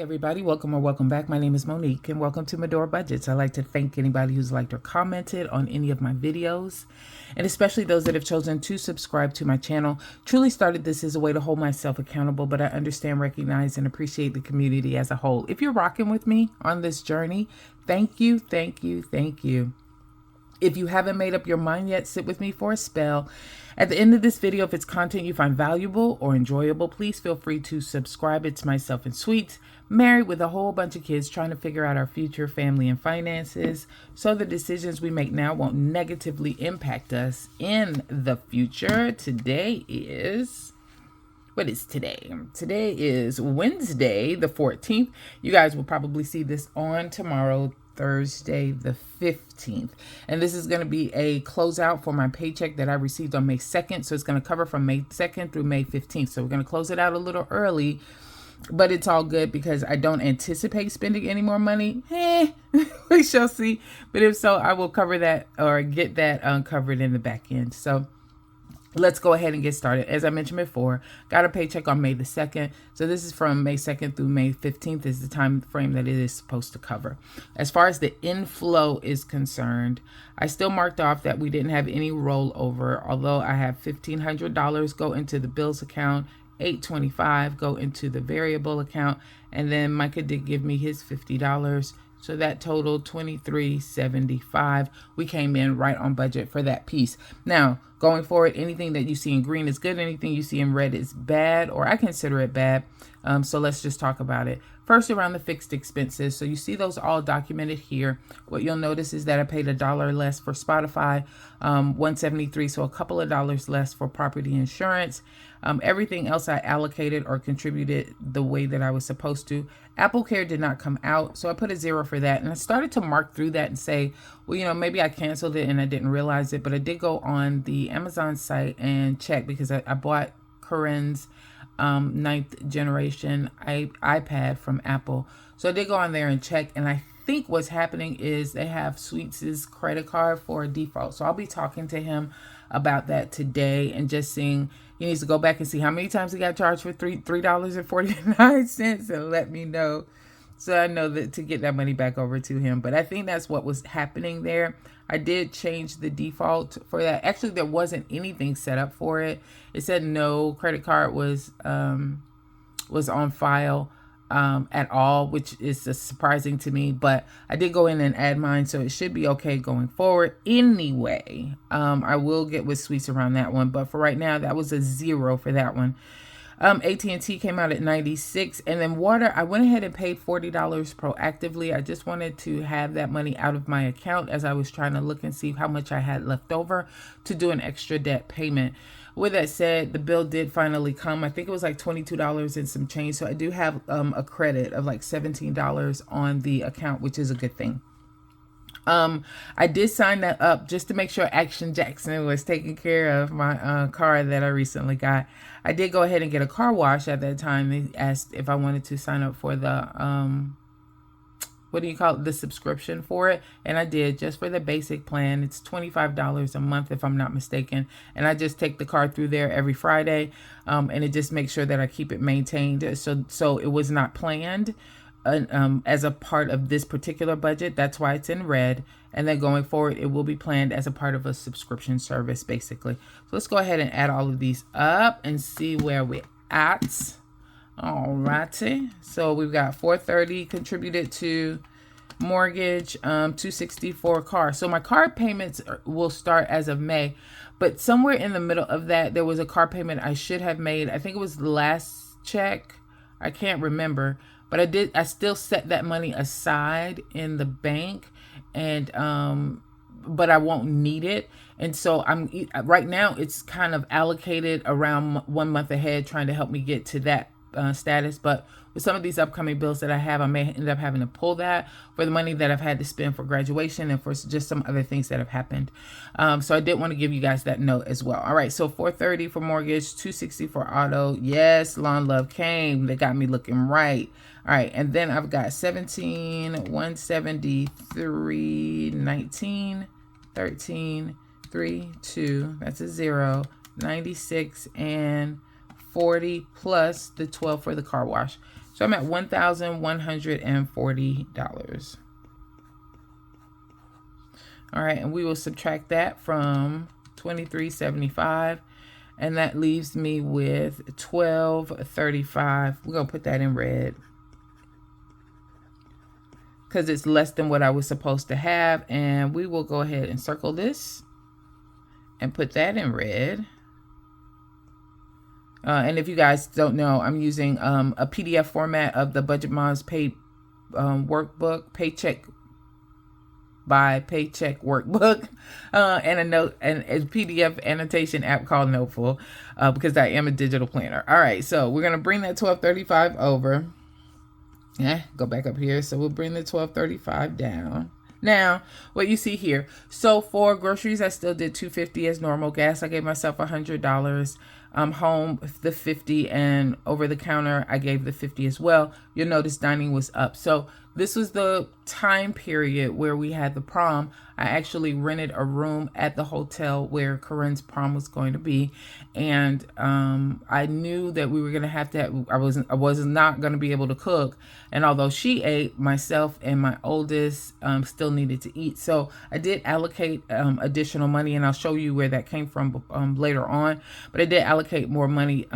Everybody, welcome or welcome back. My name is Monique and welcome to Medora Budgets. I'd like to thank anybody who's liked or commented on any of my videos, and especially those that have chosen to subscribe to my channel. Truly started this as a way to hold myself accountable, but I understand, recognize, and appreciate the community as a whole. If you're rocking with me on this journey, thank you, thank you, thank you. If you haven't made up your mind yet, sit with me for a spell. At the end of this video, if it's content you find valuable or enjoyable, please feel free to subscribe. It's myself and Sweets, married with a whole bunch of kids, trying to figure out our future, family, and finances, so the decisions we make now won't negatively impact us in the future. Today is... What is today? Today is Wednesday, the 14th. You guys will probably see this on tomorrow, Thursday, the 15th. And this is going to be a closeout for my paycheck that I received on May 2nd. So it's going to cover from May 2nd through May 15th. So we're going to close it out a little early, but it's all good because I don't anticipate spending any more money. We shall see. But if so, I will cover that or get that covered in the back end. So let's go ahead and get started. As I mentioned before, got a paycheck on May the 2nd. So this is from May 2nd through May 15th is the time frame that it is supposed to cover. As far as the inflow is concerned, I still marked off that we didn't have any rollover, although I have $1,500 go into the bills account, $825 go into the variable account, and then Micah did give me his $50. So that totaled $23.75. We came in right on budget for that piece. Now, going forward, anything that you see in green is good. Anything you see in red is bad, or I consider it bad. So let's just talk about it. First, around the fixed expenses. So you see those all documented here. What you'll notice is that I paid $1 less for Spotify, $173, so a couple of dollars less for property insurance. Everything else I allocated or contributed the way that I was supposed to. Apple Care did not come out, so I put a 0 for that. And I started to mark through that and say, well, you know, maybe I canceled it and I didn't realize it. But I did go on the Amazon site and check because I bought Corinne's 9th generation iPad from Apple. So I did go on there and check, and I think what's happening is they have Sweets' credit card for a default. So I'll be talking to him about that today and just seeing, he needs to go back and see how many times he got charged for $3.49 and let me know, so I know that to get that money back over to him. But I think that's what was happening there. I did change the default for that. Actually, there wasn't anything set up for it. It said no credit card was on file at all, which is surprising to me. But I did go in and add mine, so it should be okay going forward. Anyway, I will get with Sweets around that one. But for right now, that was a 0 for that one. AT&T came out at 96, and then water, I went ahead and paid $40 proactively. I just wanted to have that money out of my account as I was trying to look and see how much I had left over to do an extra debt payment. With that said, the bill did finally come. I think it was like $22 and some change. So I do have a credit of like $17 on the account, which is a good thing. I did sign that up just to make sure Action Jackson was taking care of my car that I recently got. I did go ahead and get a car wash at that time. They asked if I wanted to sign up for the what do you call it, the subscription for it, and I did, just for the basic plan. It's $25 a month if I'm not mistaken, and I just take the car through there every Friday, and it just makes sure that I keep it maintained. So it was not planned as a part of this particular budget. That's why it's in red. And then going forward, it will be planned as a part of a subscription service, basically. So let's go ahead and add all of these up and see where we're at. Alrighty. So we've got $430 contributed to mortgage, $260 for car. So my car payments will start as of May, but somewhere in the middle of that, there was a car payment I should have made. I think it was the last check. I can't remember. But I still set that money aside in the bank, and but I won't need it. And so right now it's kind of allocated around 1 month ahead, trying to help me get to that status. But with some of these upcoming bills that I have, I may end up having to pull that for the money that I've had to spend for graduation and for just some other things that have happened. So I did want to give you guys that note as well. All right, so $430 for mortgage, $260 for auto. Yes, Lawn Love came. They got me looking right. All right, and then I've got 17, 173, 19, 13, 3, 2, that's a 0, 96, and 40 plus the 12 for the car wash. So I'm at $1,140. All right, and we will subtract that from $23.75, and that leaves me with $12.35. We're gonna put that in red because it's less than what I was supposed to have, and we will go ahead and circle this and put that in red. And if you guys don't know, I'm using a PDF format of the Budget Moms workbook, Paycheck by Paycheck workbook, and a PDF annotation app called Noteful, because I am a digital planner. All right, so we're gonna bring that $12.35 over. Go back up here. So we'll bring the $12.35 down. Now, what you see here. So for groceries, I still did $2.50 as normal. Gas, I gave myself $100. Home, the $50, and over the counter, I gave the $50 as well. You'll notice dining was up. So this was the time period where we had the prom. I actually rented a room at the hotel where Corinne's prom was going to be, and I knew that we were going to have I was not going to be able to cook, and although she ate, myself and my oldest still needed to eat. So I did allocate additional money, and I'll show you where that came from later on, but I did allocate more money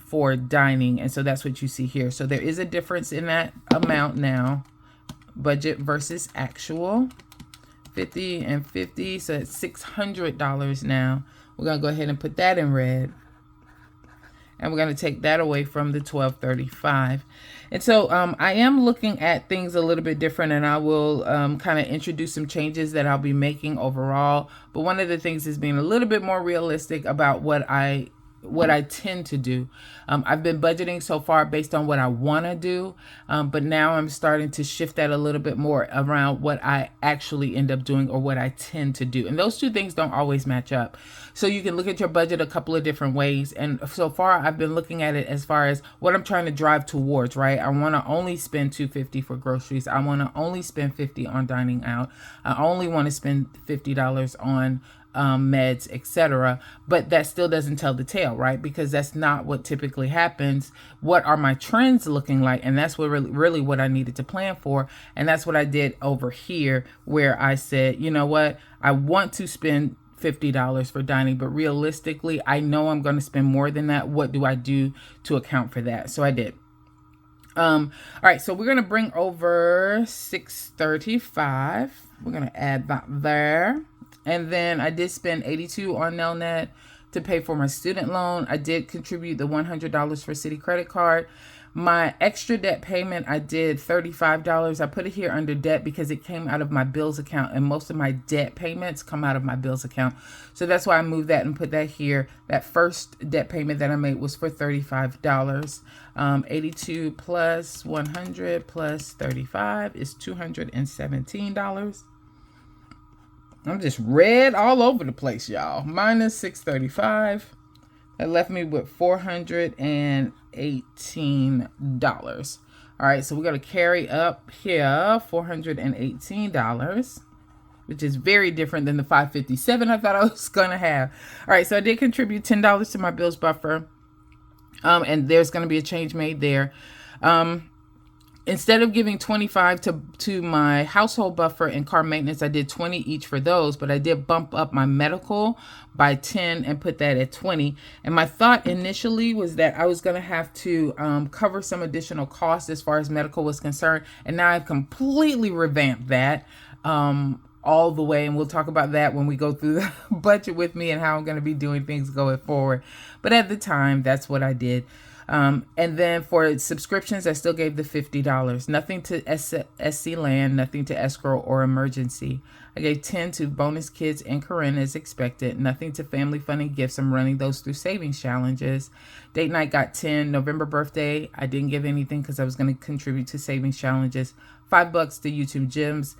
for dining, and so that's what you see here. So there is a difference in that amount now, budget versus actual. 50 and 50, so it's $600 now. We're gonna go ahead and put that in red, and we're gonna take that away from the $12.35. And so I am looking at things a little bit different, and I will kind of introduce some changes that I'll be making overall. But one of the things is being a little bit more realistic about what I tend to do. I've been budgeting so far based on what I want to do, but now I'm starting to shift that a little bit more around what I actually end up doing or what I tend to do. And those two things don't always match up. So you can look at your budget a couple of different ways. And so far, I've been looking at it as far as what I'm trying to drive towards, right? I want to only spend $2.50 for groceries. I want to only spend $50 on dining out. I only want to spend $50 on meds, etc. But that still doesn't tell the tale, right? Because that's not what typically happens. What are my trends looking like? And that's what really what I needed to plan for. And that's what I did over here, where I said, you know what? I want to spend $50 for dining, but realistically, I know I'm going to spend more than that. What do I do to account for that? So I did. All right, so we're going to bring over $635. We're going to add that there. And then I did spend $82 on Nelnet to pay for my student loan. I did contribute the $100 for Citi credit card. My extra debt payment, I did $35. I put it here under debt because it came out of my bills account, and most of my debt payments come out of my bills account. So that's why I moved that and put that here. That first debt payment that I made was for $35. 82 plus 100 plus 35 is $217. I'm just red all over the place, y'all. Minus $635. That left me with $418. All right, so we're going to carry up here $418, which is very different than the $557 I thought I was going to have. All right, so I did contribute $10 to my bills buffer, and there's going to be a change made there. Instead of giving $25 to my household buffer and car maintenance, I did $20 each for those, but I did bump up my medical by $10 and put that at $20. And my thought initially was that I was going to have to cover some additional costs as far as medical was concerned. And now I've completely revamped that all the way. And we'll talk about that when we go through the budget with me and how I'm going to be doing things going forward. But at the time, that's what I did. And then for subscriptions, I still gave the $50. Nothing to SC Land, nothing to escrow or emergency. I gave 10 to bonus kids and Corinne as expected. Nothing to family fun and gifts. I'm running those through savings challenges. Date night got 10. November birthday, I didn't give anything because I was going to contribute to savings challenges. $5 to YouTube gyms.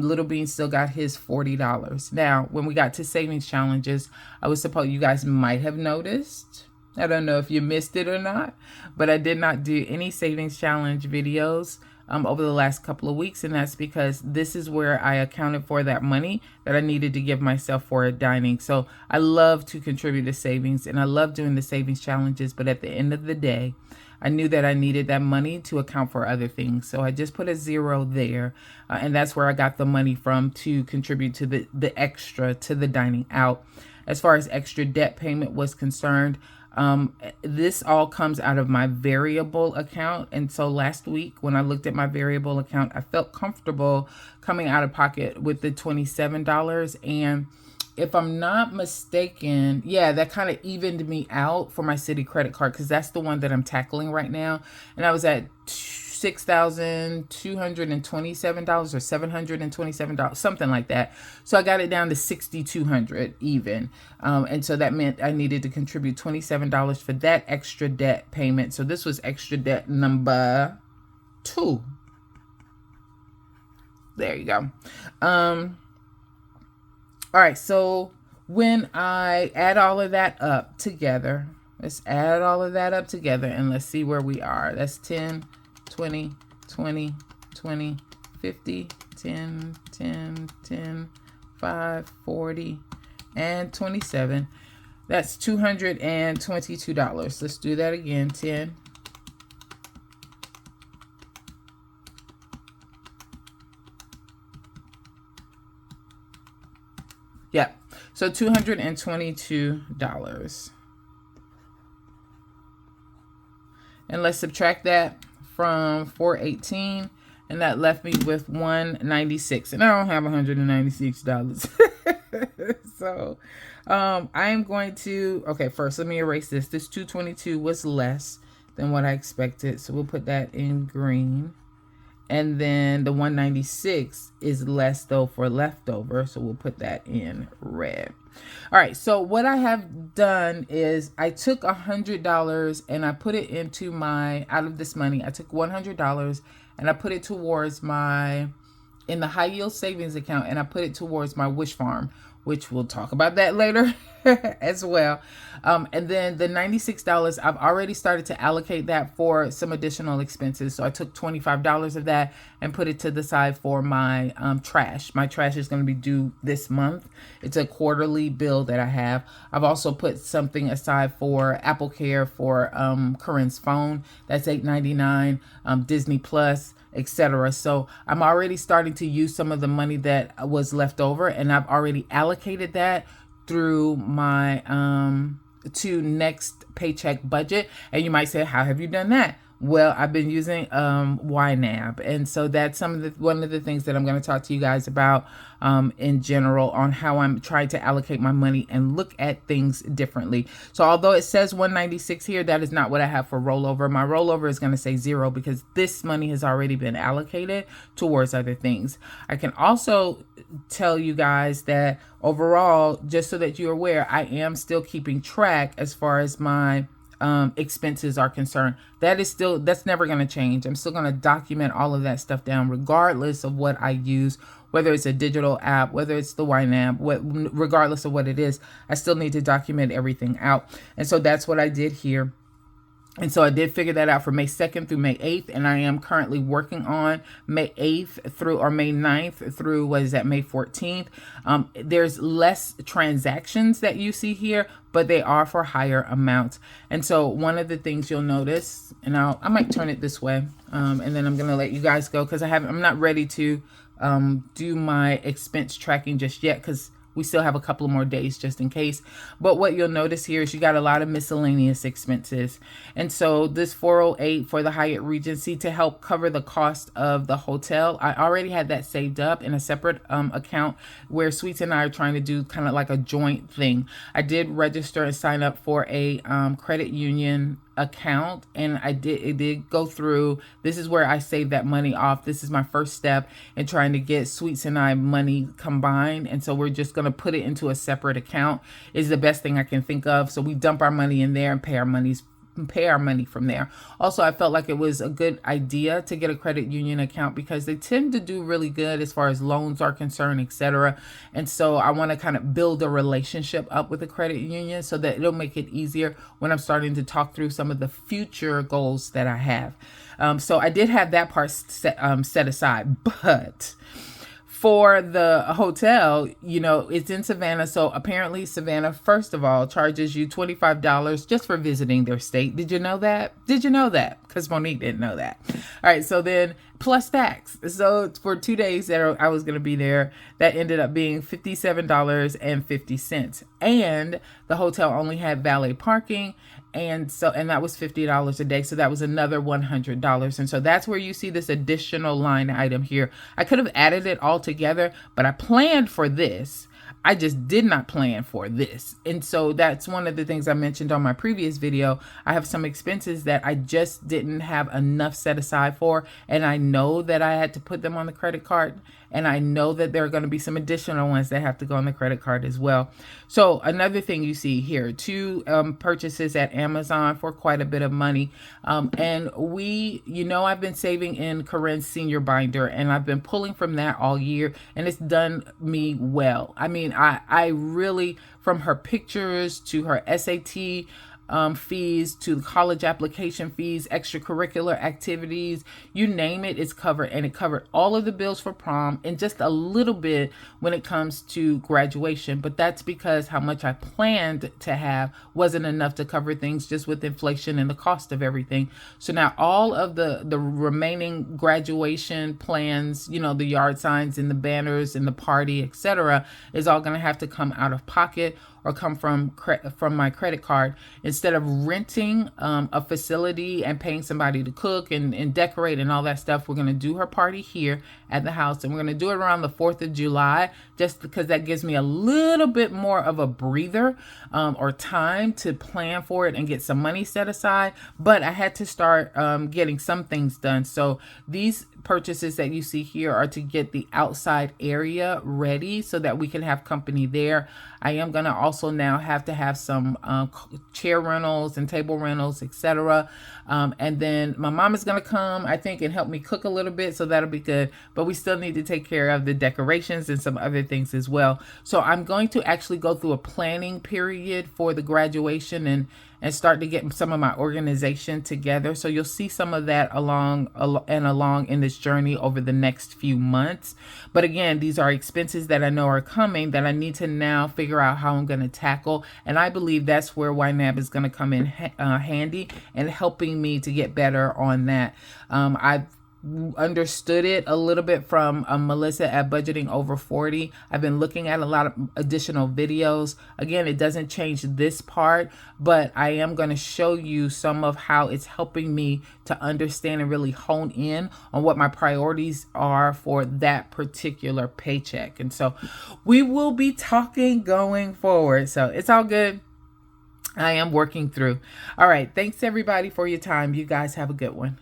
Little Bean still got his $40. Now, when we got to savings challenges, I was supposed, you guys might have noticed, I don't know if you missed it or not, but I did not do any savings challenge videos over the last couple of weeks. And that's because this is where I accounted for that money that I needed to give myself for dining. So I love to contribute to savings and I love doing the savings challenges. But at the end of the day, I knew that I needed that money to account for other things. So I just put a 0 there. And that's where I got the money from to contribute to the extra to the dining out. As far as extra debt payment was concerned, this all comes out of my variable account. And so last week when I looked at my variable account, I felt comfortable coming out of pocket with the $27. And if I'm not mistaken, yeah, that kind of evened me out for my Citi credit card, because that's the one that I'm tackling right now. And I was at $6,227 or $727, something like that. So I got it down to $6,200 even. And so that meant I needed to contribute $27 for that extra debt payment. So this was extra debt number 2. There you go. All right, so when I add all of that up together, let's add all of that up together and let's see where we are. That's 10, 20, 20, 20, 50, 10, 10, 10, 5, 40, and 27. That's $222. Let's do that again. 10, yeah, so $222. And let's subtract that from 418, and that left me with $196. And I don't have $196. So I am going to, okay, first let me erase this. This 222 was less than what I expected, so we'll put that in green. And then the 196 is less though for leftover, so we'll put that in red. All right, so what I have done is I took $100 and I put it into my, out of this money, I took $100 and I put it towards my, in the high yield savings account, and I put it towards my wish farm, which we'll talk about that later as well. And then the $96, I've already started to allocate that for some additional expenses. So I took $25 of that and put it to the side for my trash. My trash is going to be due this month. It's a quarterly bill that I have. I've also put something aside for Apple Care for Corinne's phone. That's $8.99, Disney Plus, etc. So I'm already starting to use some of the money that was left over, and I've already allocated that through my to next paycheck budget. And you might say, how have you done that? Well, I've been using YNAB, and so that's one of the things that I'm going to talk to you guys about in general on how I'm trying to allocate my money and look at things differently. So although it says 196 here, that is not what I have for rollover. My rollover is going to say 0 because this money has already been allocated towards other things. I can also tell you guys that overall, just so that you're aware, I am still keeping track as far as my expenses are concerned. That's never going to change. I'm still going to document all of that stuff down regardless of what I use, whether it's a digital app, whether it's the YNAB, regardless of what it is. I still need to document everything out. And so that's what I did here. And so I did figure that out for May 2nd through May 8th, and I am currently working on May 8th through, or May 9th through, May 14th. There's less transactions that you see here, but they are for higher amounts. And so one of the things you'll notice, and I might turn it this way, and then I'm going to let you guys go because I'm not ready to do my expense tracking just yet because we still have a couple more days just in case. But what you'll notice here is you got a lot of miscellaneous expenses. And so this $408 for the Hyatt Regency to help cover the cost of the hotel, I already had that saved up in a separate account where Sweets and I are trying to do kind of like a joint thing. I did register and sign up for a credit union account, and it did go through. This is where I saved that money off. This is my first step in trying to get Sweets and I money combined, and so we're just going to put it into a separate account is the best thing I can think of. So we dump our money in there and pay our money from there. Also, I felt like it was a good idea to get a credit union account because they tend to do really good as far as loans are concerned, etc. And so I want to kind of build a relationship up with the credit union so that it'll make it easier when I'm starting to talk through some of the future goals that I have. So I did have that part set aside, but for the hotel, you know, it's in Savannah. So apparently Savannah, first of all, charges you $25 just for visiting their state. Did you know that? Did you know that? Because Monique didn't know that. All right. So then plus tax. So for 2 days that I was going to be there, that ended up being $57.50. And the hotel only had valet parking. And that was $50 a day. So that was another $100. And so that's where you see this additional line item here. I could have added it all together, but I planned for this. I just did not plan for this. And so that's one of the things I mentioned on my previous video. I have some expenses that I just didn't have enough set aside for. And I know that I had to put them on the credit card. And I know that there are going to be some additional ones that have to go on the credit card as well. So another thing you see here, 2 purchases at Amazon for quite a bit of money. And I've been saving in Corinne's senior binder, and I've been pulling from that all year, and it's done me well. I mean, I really, from her pictures to her SAT fees to the college application fees, extracurricular activities, you name it, it's covered. And it covered all of the bills for prom and just a little bit when it comes to graduation. But that's because how much I planned to have wasn't enough to cover things just with inflation and the cost of everything. So now all of the remaining graduation plans, you know, the yard signs and the banners and the party, etc., is all going to have to come out of pocket or come from my credit card. Instead of renting a facility and paying somebody to cook and decorate and all that stuff, we're going to do her party here at the house. And we're going to do it around the 4th of July, just because that gives me a little bit more of a breather or time to plan for it and get some money set aside. But I had to start getting some things done. So these purchases that you see here are to get the outside area ready so that we can have company there. I am going to also now have to have some chair rentals and table rentals, etc. And then my mom is going to come, I think, and help me cook a little bit. So that'll be good. But we still need to take care of the decorations and some other things as well. So I'm going to actually go through a planning period for the graduation and start to get some of my organization together. So you'll see some of that along in this journey over the next few months. But again, these are expenses that I know are coming that I need to now figure out how I'm going to tackle. And I believe that's where YNAB is going to come in handy and helping me to get better on that. I've understood it a little bit from Melissa at Budgeting Over 40. I've been looking at a lot of additional videos. Again, it doesn't change this part, but I am going to show you some of how it's helping me to understand and really hone in on what my priorities are for that particular paycheck. And so we will be talking going forward. So it's all good. I am working through. All right. Thanks everybody for your time. You guys have a good one.